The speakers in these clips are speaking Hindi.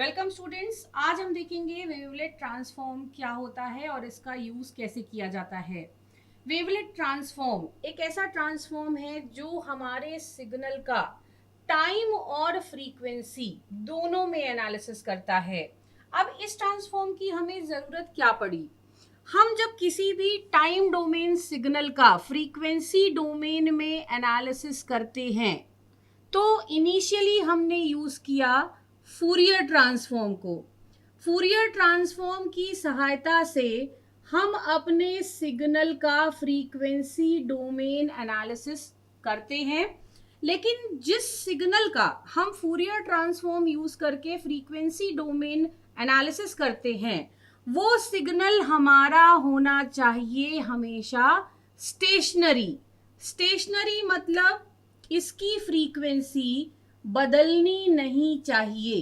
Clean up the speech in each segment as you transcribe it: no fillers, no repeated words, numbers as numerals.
Welcome students. आज हम देखेंगे वेवलेट ट्रांसफॉर्म क्या होता है और इसका यूज कैसे किया जाता है। वेवलेट ट्रांसफॉर्म एक ऐसा ट्रांसफॉर्म है जो हमारे सिग्नल का टाइम और फ्रीक्वेंसी दोनों में एनालिसिस करता है। अब इस ट्रांसफॉर्म की हमें जरूरत क्या पड़ी? हम जब किसी भी टाइम डोमेन सिग्नल का फ्रीक्वेंसी डोमेन में एनालिसिस करते हैं तो इनिशियली हमने यूज किया फूरियर ट्रांसफॉर्म को। फूरियर ट्रांसफॉर्म की सहायता से हम अपने सिग्नल का फ्रीक्वेंसी डोमेन एनालिसिस करते हैं। लेकिन जिस सिग्नल का हम फूरियर ट्रांसफॉर्म यूज करके फ्रीक्वेंसी डोमेन एनालिसिस करते हैं वो सिग्नल हमारा होना चाहिए हमेशा स्टेशनरी। स्टेशनरी मतलब इसकी फ्रीक्वेंसी बदलनी नहीं चाहिए।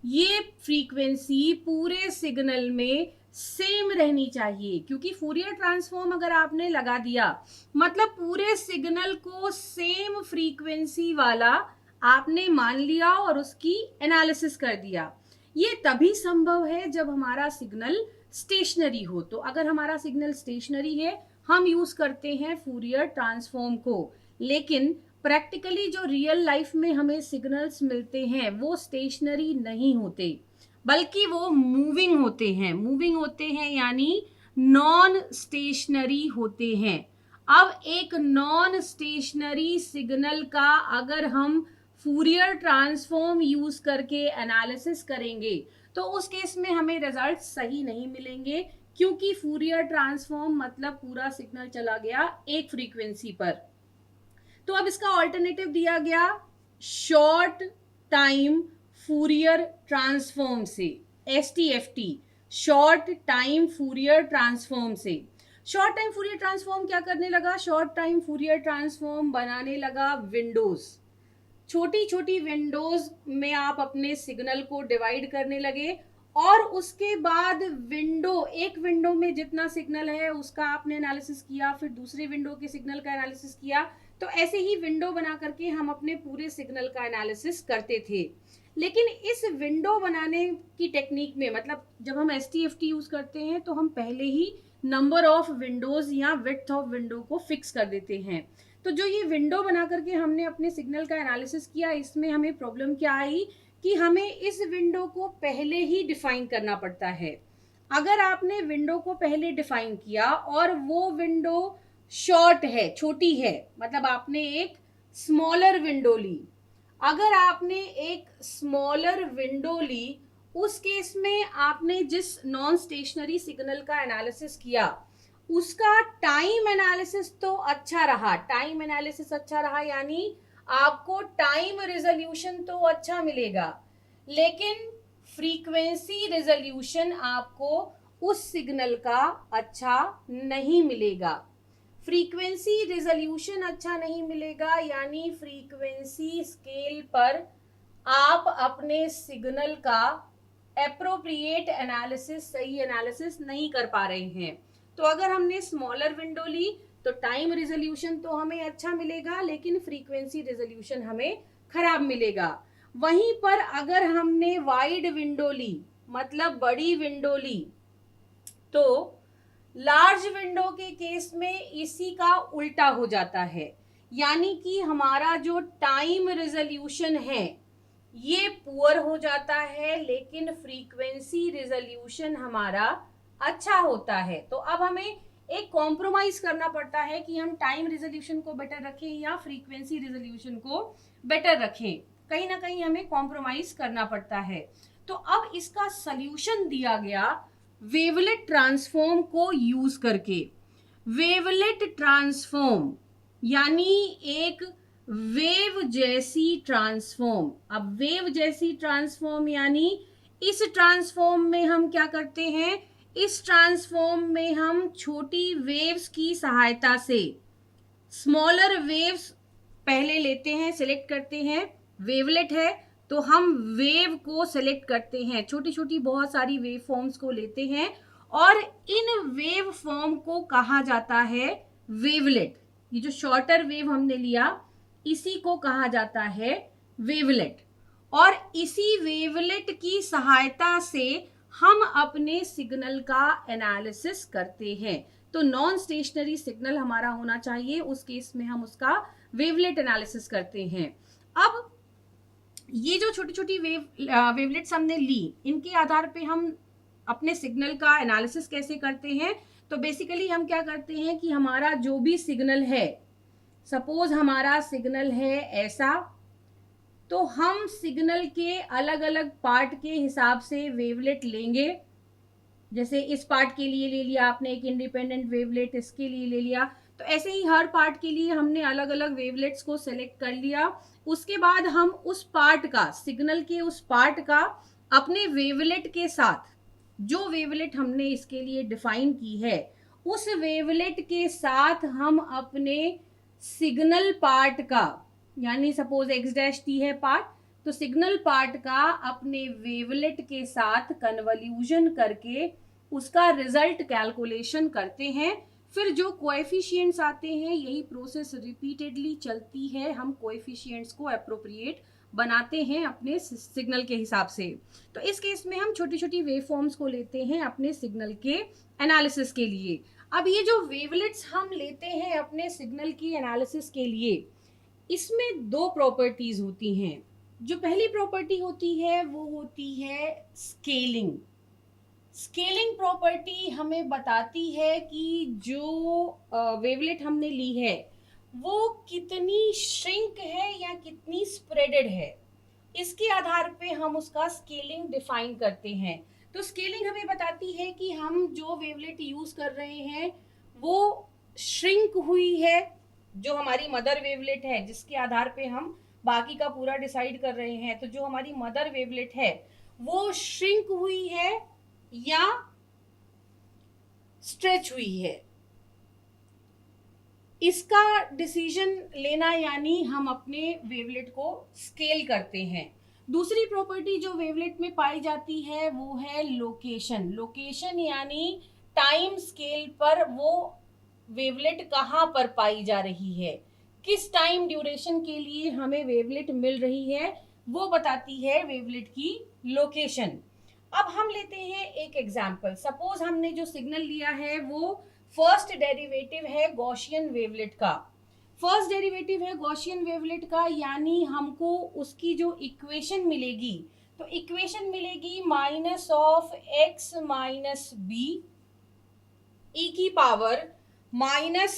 ये फ्रीक्वेंसी पूरे सिग्नल में सेम रहनी चाहिए, क्योंकि फूरियर ट्रांसफॉर्म अगर आपने लगा दिया मतलब पूरे सिग्नल को सेम फ्रीक्वेंसी वाला आपने मान लिया और उसकी एनालिसिस कर दिया। ये तभी संभव है जब हमारा सिग्नल स्टेशनरी हो। तो अगर हमारा सिग्नल स्टेशनरी है हम यूज करते हैं फूरियर ट्रांसफॉर्म को। लेकिन प्रैक्टिकली जो रियल लाइफ में हमें सिग्नल्स मिलते हैं वो स्टेशनरी नहीं होते, बल्कि वो मूविंग होते हैं यानी नॉन स्टेशनरी होते हैं। अब एक नॉन स्टेशनरी सिग्नल का अगर हम फूरियर ट्रांसफॉर्म यूज करके एनालिसिस करेंगे तो उस केस में हमें रिजल्ट सही नहीं मिलेंगे, क्योंकि फूरियर ट्रांसफॉर्म मतलब पूरा सिग्नल चला गया एक फ्रीक्वेंसी पर। तो अब इसका ऑल्टरनेटिव दिया गया शॉर्ट टाइम फूरियर ट्रांसफॉर्म से, STFT, short time Fourier transform से। शॉर्ट टाइम फूरियर ट्रांसफॉर्म क्या करने लगा? शॉर्ट टाइम फूरियर ट्रांसफॉर्म बनाने लगा विंडोज। छोटी छोटी विंडोज में आप अपने सिग्नल को डिवाइड करने लगे और उसके बाद एक विंडो में जितना सिग्नल है उसका आपने एनालिसिस किया, फिर दूसरी विंडो के सिग्नल का एनालिसिस किया। तो ऐसे ही विंडो बना करके हम अपने पूरे सिग्नल का एनालिसिस करते थे। लेकिन इस विंडो बनाने की टेक्निक में मतलब जब हम STFT यूज करते हैं तो हम पहले ही नंबर ऑफ विंडोज या विड्थ ऑफ विंडो को फिक्स कर देते हैं। तो जो ये विंडो बना करके हमने अपने सिग्नल का एनालिसिस किया, इसमें हमें प्रॉब्लम क्या आई कि हमें इस विंडो को पहले ही डिफाइन करना पड़ता है। अगर आपने विंडो को पहले डिफाइन किया और वो विंडो शॉर्ट है, छोटी है, मतलब आपने एक स्मॉलर विंडो ली। अगर आपने एक स्मॉलर विंडो ली उस केस में आपने जिस नॉन स्टेशनरी सिग्नल का एनालिसिस किया उसका टाइम एनालिसिस तो अच्छा रहा। टाइम एनालिसिस अच्छा रहा यानी आपको टाइम रिजोल्यूशन तो अच्छा मिलेगा, लेकिन फ्रीक्वेंसी रिजोल्यूशन आपको उस सिग्नल का अच्छा नहीं मिलेगा। फ्रीक्वेंसी रिजोल्यूशन अच्छा नहीं मिलेगा यानी फ्रीक्वेंसी स्केल पर आप अपने सिग्नल का एप्रोप्रिएट एनालिसिस, सही एनालिसिस नहीं कर पा रहे हैं। तो अगर हमने स्मॉलर विंडो ली तो टाइम रिजोल्यूशन तो हमें अच्छा मिलेगा लेकिन फ्रीक्वेंसी रिजोल्यूशन हमें खराब मिलेगा। वहीं पर अगर हमने वाइड विंडो ली मतलब बड़ी विंडो ली तो लार्ज विंडो के केस में इसी का उल्टा हो जाता है, यानी कि हमारा जो टाइम रिजोल्यूशन है ये पुअर हो जाता है लेकिन फ्रीक्वेंसी रिजोल्यूशन हमारा अच्छा होता है। तो अब हमें एक कॉम्प्रोमाइज करना पड़ता है कि हम टाइम रिजोल्यूशन को बेटर रखें या फ्रीक्वेंसी रिजोल्यूशन को बेटर रखें। कहीं ना कहीं हमें कॉम्प्रोमाइज करना पड़ता है। तो अब इसका सल्यूशन दिया गया वेवलेट ट्रांसफॉर्म को यूज करके। वेवलेट ट्रांसफॉर्म यानी एक वेव जैसी ट्रांसफॉर्म। अब वेव जैसी ट्रांसफॉर्म यानी इस ट्रांसफॉर्म में हम क्या करते हैं, इस ट्रांसफॉर्म में हम छोटी वेव्स की सहायता से स्मॉलर वेव्स पहले लेते हैं, सिलेक्ट करते हैं। वेवलेट है तो हम वेव को सिलेक्ट करते हैं, छोटी छोटी बहुत सारी वेव फॉर्म्स को लेते हैं और इन वेव फॉर्म को कहा जाता है वेवलेट। ये जो शॉर्टर वेव हमने लिया इसी को कहा जाता है वेवलेट। और इसी वेवलेट की सहायता से हम अपने सिग्नल का एनालिसिस करते हैं। तो नॉन स्टेशनरी सिग्नल हमारा होना चाहिए, उस केस में हम उसका वेवलेट एनालिसिस करते हैं। अब ये जो छोटी छोटी वेवलेट्स हमने ली, इनके आधार पे हम अपने सिग्नल का एनालिसिस कैसे करते हैं? तो बेसिकली हम क्या करते हैं कि हमारा जो भी सिग्नल है, सपोज हमारा सिग्नल है ऐसा, तो हम सिग्नल के अलग अलग पार्ट के हिसाब से वेवलेट लेंगे। जैसे इस पार्ट के लिए ले लिया आपने एक इंडिपेंडेंट वेवलेट, इसके लिए ले लिया, तो ऐसे ही हर पार्ट के लिए हमने अलग अलग वेवलेट्स को सेलेक्ट कर लिया। उसके बाद हम उस पार्ट का, सिग्नल के उस पार्ट का अपने वेवलेट के साथ, जो वेवलेट हमने इसके लिए डिफाइन की है, उस वेवलेट के साथ हम अपने सिग्नल पार्ट का, यानी सपोज एक्स डैश टी है पार्ट, तो सिग्नल पार्ट का अपने वेवलेट के साथ कन्वल्यूशन करके उसका रिजल्ट कैलकुलेशन करते हैं। फिर जो कोएफिशिएंट्स आते हैं, यही प्रोसेस रिपीटेडली चलती है, हम कोएफिशिएंट्स को एप्रोप्रिएट बनाते हैं अपने सिग्नल के हिसाब से। तो इस केस में हम छोटी छोटी वेव फॉर्म्स को लेते हैं अपने सिग्नल के एनालिसिस के लिए। अब ये जो वेवलेट्स हम लेते हैं अपने सिग्नल की एनालिसिस के लिए, इसमें दो प्रॉपर्टीज होती हैं। जो पहली प्रॉपर्टी होती है वो होती है स्केलिंग। स्केलिंग प्रॉपर्टी हमें बताती है कि जो वेवलेट हमने ली है वो कितनी श्रिंक है या कितनी स्प्रेडेड है, इसके आधार पे हम उसका स्केलिंग डिफाइन करते हैं। तो स्केलिंग हमें बताती है कि हम जो वेवलेट यूज कर रहे हैं वो श्रिंक हुई है, जो हमारी मदर वेवलेट है जिसके आधार पे हम बाकी का पूरा डिसाइड कर रहे हैं, तो जो हमारी मदर वेवलेट है वो श्रिंक हुई है या स्ट्रेच हुई है, इसका डिसीजन लेना, यानी हम अपने वेवलेट को स्केल करते हैं। दूसरी प्रॉपर्टी जो वेवलेट में पाई जाती है वो है लोकेशन। लोकेशन यानी टाइम स्केल पर वो वेवलेट कहाँ पर पाई जा रही है, किस टाइम ड्यूरेशन के लिए हमें वेवलेट मिल रही है, वो बताती है वेवलेट की लोकेशन। अब हम लेते हैं एक एग्जाम्पल। सपोज हमने जो सिग्नल लिया है वो फर्स्ट डेरिवेटिव है गॉसियन वेवलेट का। फर्स्ट डेरिवेटिव है गॉसियन वेवलेट का, यानी हमको उसकी जो इक्वेशन मिलेगी, तो इक्वेशन मिलेगी minus of x minus b e की power minus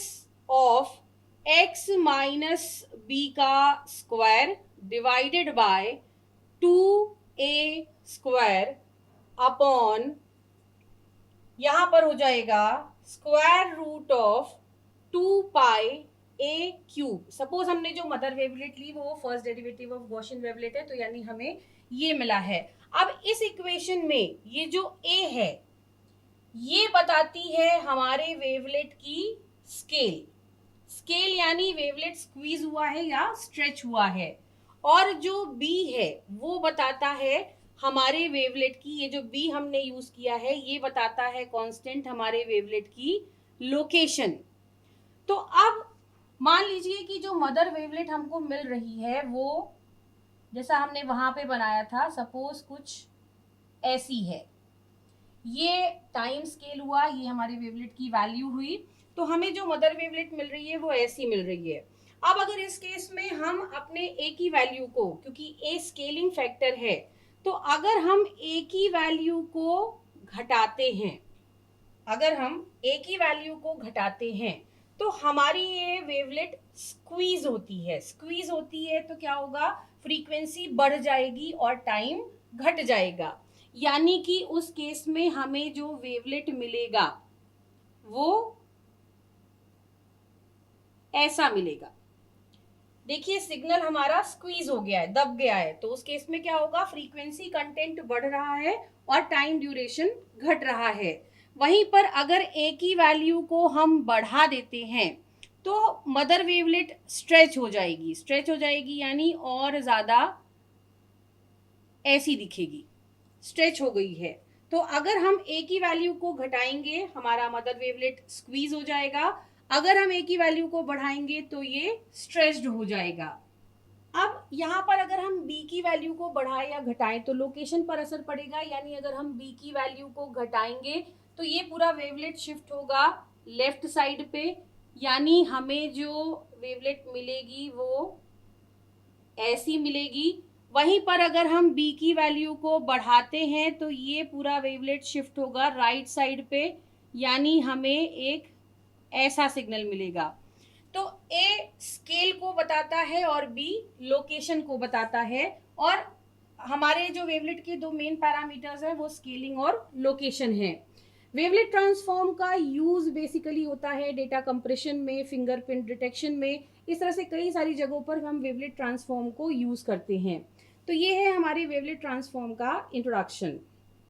of x minus b का square divided by 2a square upon, यहां पर हो जाएगा square root of 2 pi a cube. Suppose हमने जो मदर वेवलेट ली वो first derivative of Gaussian wavelet है, तो यानी हमें ये मिला है। अब इस इक्वेशन में ये जो a है ये बताती है हमारे वेवलेट की स्केल। स्केल यानी वेवलेट स्क्वीज हुआ है या स्ट्रेच हुआ है। और जो b है वो बताता है हमारे वेवलेट की, ये जो b हमने यूज किया है ये बताता है कांस्टेंट हमारे वेवलेट की लोकेशन। तो अब मान लीजिए कि जो मदर वेवलेट हमको मिल रही है वो जैसा हमने वहां पे बनाया था, सपोज कुछ ऐसी है, ये टाइम स्केल हुआ, ये हमारी वेवलेट की वैल्यू हुई, तो हमें जो मदर वेवलेट मिल रही है वो ऐसी मिल रही है। अब अगर इस केस में हम अपने a की वैल्यू को, क्योंकि a स्केलिंग फैक्टर है, तो अगर हम a की वैल्यू को घटाते हैं, अगर हम a की वैल्यू को घटाते हैं तो हमारी ये वेवलेट स्क्वीज होती है। स्क्वीज होती है तो क्या होगा, फ्रीक्वेंसी बढ़ जाएगी और टाइम घट जाएगा, यानी कि उस केस में हमें जो वेवलेट मिलेगा वो ऐसा मिलेगा। देखिए सिग्नल हमारा स्क्वीज हो गया है, दब गया है, तो उस केस में क्या होगा, फ्रीक्वेंसी कंटेंट बढ़ रहा है और टाइम ड्यूरेशन घट रहा है। वहीं पर अगर a की वैल्यू को हम बढ़ा देते हैं तो मदर वेवलेट स्ट्रेच हो जाएगी। स्ट्रेच हो जाएगी यानी और ज्यादा ऐसी दिखेगी, स्ट्रेच हो गई है। तो अगर हम a की वैल्यू को घटाएंगे हमारा मदर वेवलेट स्क्वीज हो जाएगा, अगर हम a की वैल्यू को बढ़ाएंगे तो ये स्ट्रेच्ड हो जाएगा। अब यहाँ पर अगर हम b की वैल्यू को बढ़ाएं या घटाएं तो लोकेशन पर असर पड़ेगा, यानी अगर हम b की वैल्यू को घटाएंगे तो ये पूरा वेवलेट शिफ्ट होगा लेफ्ट साइड पे, यानी हमें जो वेवलेट मिलेगी वो ऐसी मिलेगी। वहीं पर अगर हम b की वैल्यू को बढ़ाते हैं तो ये पूरा वेवलेट शिफ्ट होगा राइट साइड पे, यानी हमें एक ऐसा सिग्नल मिलेगा। तो A स्केल को बताता है और B लोकेशन को बताता है, और हमारे जो वेवलेट के दो मेन पैरामीटर्स हैं वो स्केलिंग और लोकेशन है। वेवलेट ट्रांसफॉर्म का यूज बेसिकली होता है डेटा कंप्रेशन में, फिंगरप्रिंट डिटेक्शन में, इस तरह से कई सारी जगहों पर हम वेवलेट ट्रांसफॉर्म को यूज करते हैं। तो ये है हमारे वेवलेट ट्रांसफॉर्म का इंट्रोडक्शन।